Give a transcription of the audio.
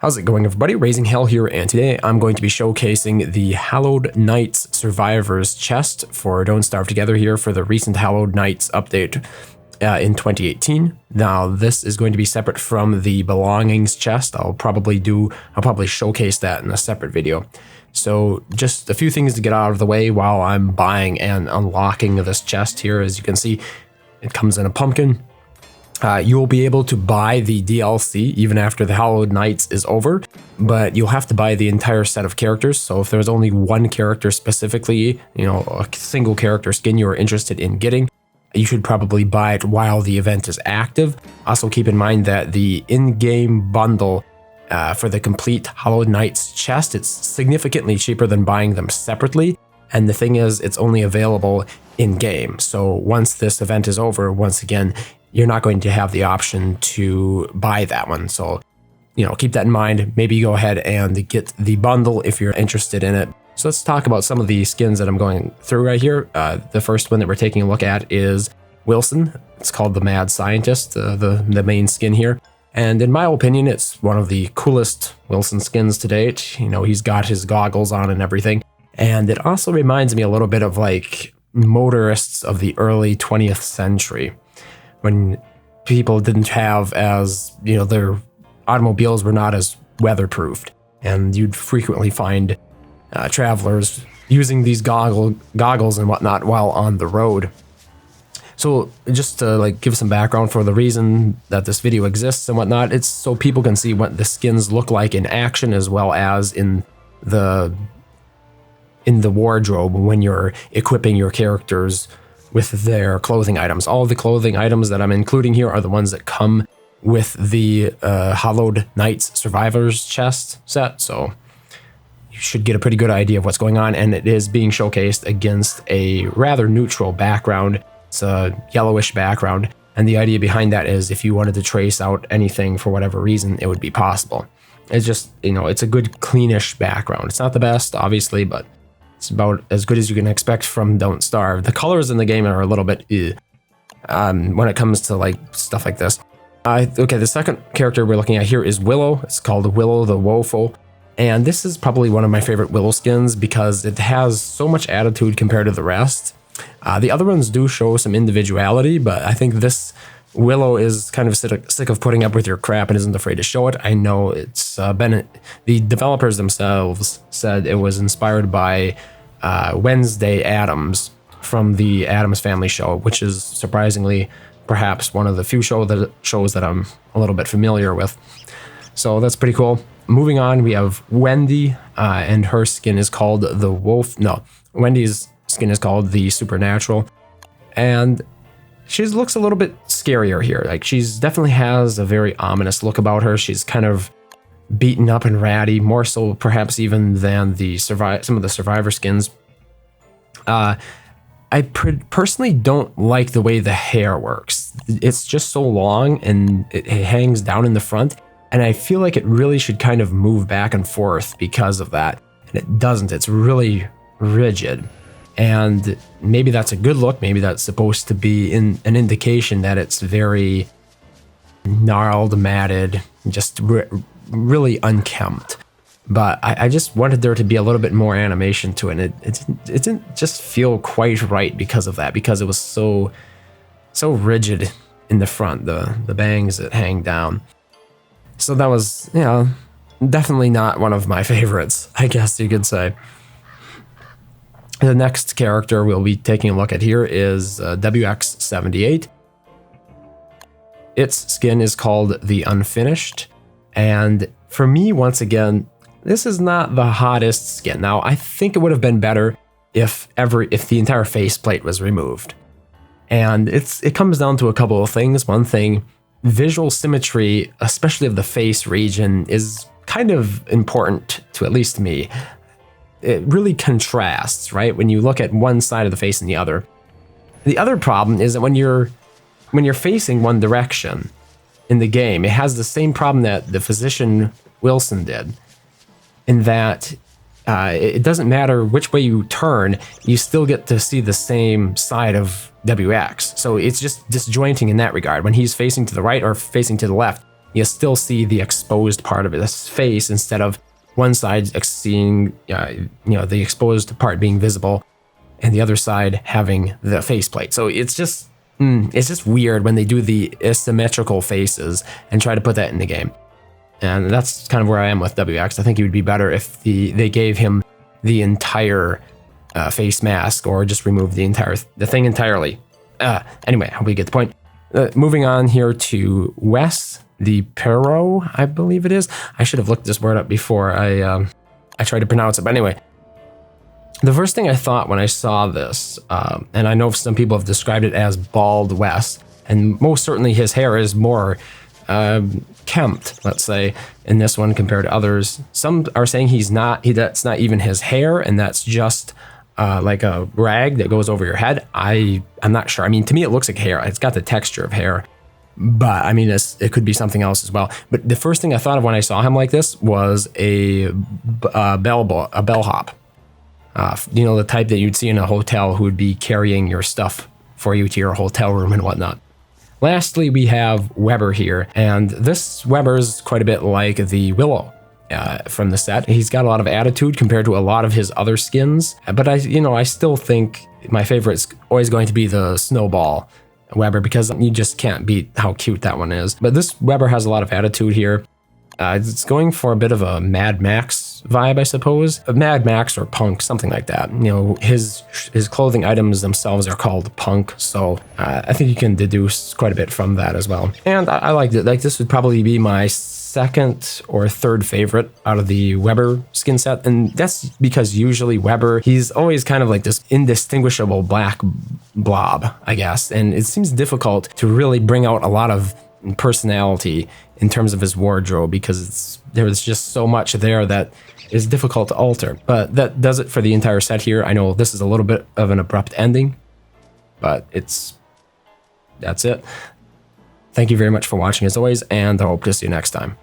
How's it going, everybody? RazingHel here, and today I'm going to be showcasing the Hallowed Nights Survivors Chest for Don't Starve Together here for the recent Hallowed Nights update in 2018. Now, this is going to be separate from the Belongings chest. I'll probably showcase that in a separate video. So just a few things to get out of the way while I'm buying and unlocking this chest here. As you can see, it comes in a pumpkin. You will be able to buy the DLC even after the Hallowed Nights is over, but you'll have to buy the entire set of characters. So if there's only one character specifically, a single character skin you're interested in getting, you should probably buy it while the event is active. Also keep in mind that the in-game bundle for the complete Hallowed Nights chest, it's significantly cheaper than buying them separately. And the thing is, it's only available in-game. So once this event is over, once again, you're not going to have the option to buy that one. So, keep that in mind. Maybe go ahead and get the bundle if you're interested in it. So let's talk about some of the skins that I'm going through right here. The first one that we're taking a look at is Wilson. It's called the Mad Scientist, the main skin here. And in my opinion, it's one of the coolest Wilson skins to date. He's got his goggles on and everything. And it also reminds me a little bit of like motorists of the early 20th century, when people didn't have their automobiles were not as weatherproofed, and you'd frequently find travelers using these goggles and whatnot while on the road. So just to give some background for the reason that this video exists and whatnot, it's so people can see what the skins look like in action, as well as in the wardrobe when you're equipping your characters with their clothing items. All of the clothing items that I'm including here are the ones that come with the Hallowed Nights Survivors Chest set, so you should get a pretty good idea of what's going on, and it is being showcased against a rather neutral background. It's a yellowish background, and the idea behind that is if you wanted to trace out anything for whatever reason, it would be possible. It's just, it's a good cleanish background. It's not the best, obviously, but it's about as good as you can expect from Don't Starve. The colors in the game are a little bit when it comes to stuff like this. Okay, the second character we're looking at here is Willow. It's called Willow the Woeful. And this is probably one of my favorite Willow skins because it has so much attitude compared to the rest. The other ones do show some individuality, but I think this Willow is kind of sick of putting up with your crap and isn't afraid to show it. I know it's the developers themselves said it was inspired by Wednesday Addams from the Addams Family show, which is surprisingly perhaps one of the few shows that I'm a little bit familiar with. So that's pretty cool. Moving on, we have Wendy, and her skin is called the Wolf. No, Wendy's skin is called the Supernatural, and she looks a little bit scarier here. She's definitely has a very ominous look about her. She's kind of beaten up and ratty, more so perhaps even than some of the Survivor skins. I personally don't like the way the hair works. It's just so long and it hangs down in the front, and I feel like it really should kind of move back and forth because of that, and it doesn't. It's really rigid. And maybe that's a good look. Maybe that's supposed to be an indication that it's very gnarled, matted, just really unkempt. But I just wanted there to be a little bit more animation to it. And it didn't just feel quite right because of that, because it was so rigid in the front, the bangs that hang down. So that was, definitely not one of my favorites, I guess you could say. The next character we'll be taking a look at here is WX78. Its skin is called the Unfinished. And for me, once again, this is not the hottest skin. Now, I think it would have been better if the entire faceplate was removed. And it comes down to a couple of things. One thing, visual symmetry, especially of the face region, is kind of important to at least me. It really contrasts, right? When you look at one side of the face and the other. The other problem is that when you're facing one direction in the game, it has the same problem that the physician Wilson did, in that it doesn't matter which way you turn, you still get to see the same side of WX. So it's just disjointing in that regard. When he's facing to the right or facing to the left, you still see the exposed part of his face instead of one side seeing, the exposed part being visible and the other side having the faceplate. So it's just weird when they do the asymmetrical faces and try to put that in the game. And that's kind of where I am with WX. I think it would be better if they gave him the entire face mask, or just remove the thing entirely. Anyway, I hope you get the point. Moving on here to Wes the Perro, I believe it is. I should have looked this word up before I tried to pronounce it. But anyway, the first thing I thought when I saw this, and I know some people have described it as bald Wes, and most certainly his hair is more kempt, let's say, in this one compared to others. Some are saying that's not even his hair, and that's just like a rag that goes over your head. I'm not sure. I mean, to me, it looks like hair. It's got the texture of hair, but I mean, it could be something else as well. But the first thing I thought of when I saw him like this was a bellhop. The type that you'd see in a hotel who would be carrying your stuff for you to your hotel room and whatnot. Lastly, we have Weber here, and this Weber is quite a bit like the Willow from the set. He's got a lot of attitude compared to a lot of his other skins, but I still think my favorite is always going to be the Snowball Weber, because you just can't beat how cute that one is. But this Weber has a lot of attitude here. It's going for a bit of a Mad Max vibe, I suppose. A Mad Max or punk, something like that. His clothing items themselves are called punk, so I think you can deduce quite a bit from that as well. And I liked it. Like, this would probably be my second or third favorite out of the Weber skin set, and that's because usually Weber, he's always kind of like this indistinguishable black blob, I guess, and it seems difficult to really bring out a lot of personality in terms of his wardrobe, because there's just so much there that is difficult to alter. But that does it for the entire set here. I know this is a little bit of an abrupt ending, but that's it. Thank you very much for watching as always, and I hope to see you next time.